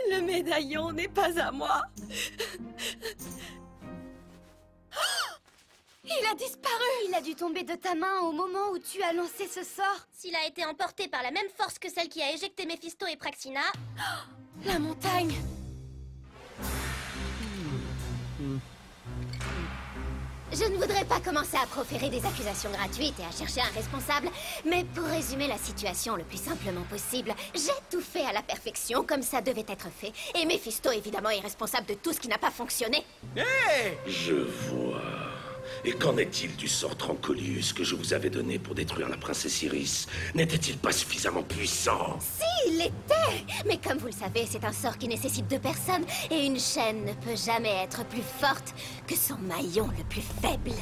Le médaillon n'est pas à moi. Il a disparu. Il a dû tomber de ta main au moment où tu as lancé ce sort. S'il a été emporté par la même force que celle qui a éjecté Méphisto et Praxina... La montagne. Je ne voudrais pas commencer à proférer des accusations gratuites et à chercher un responsable, mais pour résumer la situation le plus simplement possible, j'ai tout fait à la perfection comme ça devait être fait, et Méphisto évidemment est responsable de tout ce qui n'a pas fonctionné. Hé! Je vois. Et qu'en est-il du sort Trancolius que je vous avais donné pour détruire la princesse Iris? N'était-il pas suffisamment puissant? Si, il l'était! Mais comme vous le savez, c'est un sort qui nécessite 2 personnes, et une chaîne ne peut jamais être plus forte que son maillon le plus faible.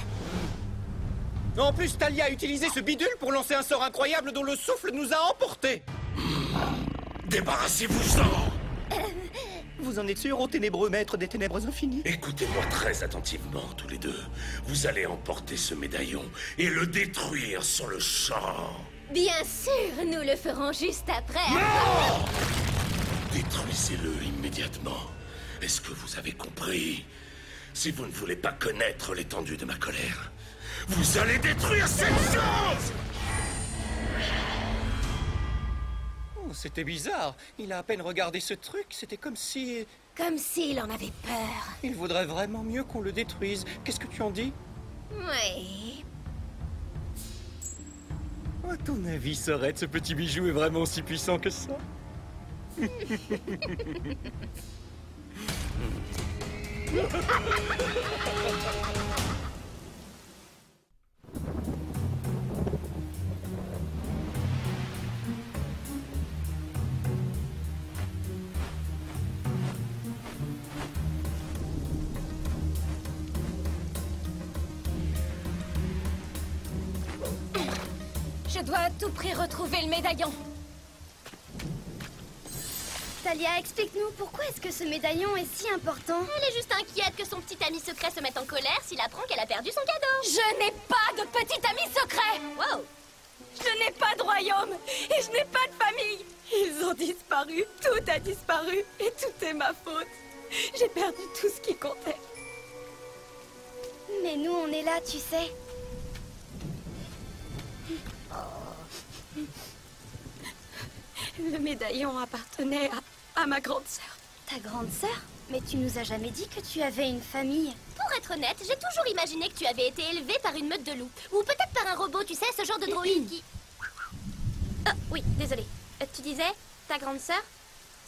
En plus, Thalia a utilisé ce bidule pour lancer un sort incroyable dont le souffle nous a emportés. Débarrassez-vous-en! Vous en êtes sûr, ô ténébreux maître des ténèbres infinies? Écoutez-moi très attentivement, tous les deux. Vous allez emporter ce médaillon et le détruire sur le champ. Bien sûr, nous le ferons juste après. Non! Détruisez-le immédiatement. Est-ce que vous avez compris? Si vous ne voulez pas connaître l'étendue de ma colère, vous allez détruire cette chose! Oh, c'était bizarre. Il a à peine regardé ce truc, c'était comme si... Comme s'il en avait peur. Il vaudrait vraiment mieux qu'on le détruise. Qu'est-ce que tu en dis? Oui. À ton avis, Sorette, ce petit bijou est vraiment aussi puissant que ça? Je dois à tout prix retrouver le médaillon. Thalia, explique-nous pourquoi est-ce que ce médaillon est si important? Elle est juste inquiète que son petit ami secret se mette en colère s'il apprend qu'elle a perdu son cadeau. Je n'ai pas de petit ami secret. Wow. Je n'ai pas de royaume et je n'ai pas de famille. Ils ont disparu, tout a disparu et tout est ma faute. J'ai perdu tout ce qui comptait. Mais nous, on est là, tu sais. Le médaillon appartenait à ma grande sœur. Ta grande sœur? Mais tu nous as jamais dit que tu avais une famille. Pour être honnête, j'ai toujours imaginé que tu avais été élevée par une meute de loups. Ou peut-être par un robot, tu sais, ce genre de droïde qui... Oh, oui, désolé. Tu disais, ta grande sœur?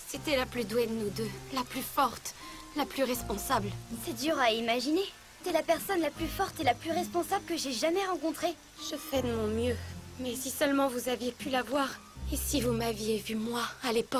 C'était la plus douée de nous deux, la plus forte, la plus responsable. C'est dur à imaginer. T'es la personne la plus forte et la plus responsable que j'ai jamais rencontrée. Je fais de mon mieux. Mais si seulement vous aviez pu la voir, et si vous m'aviez vu moi, à l'époque,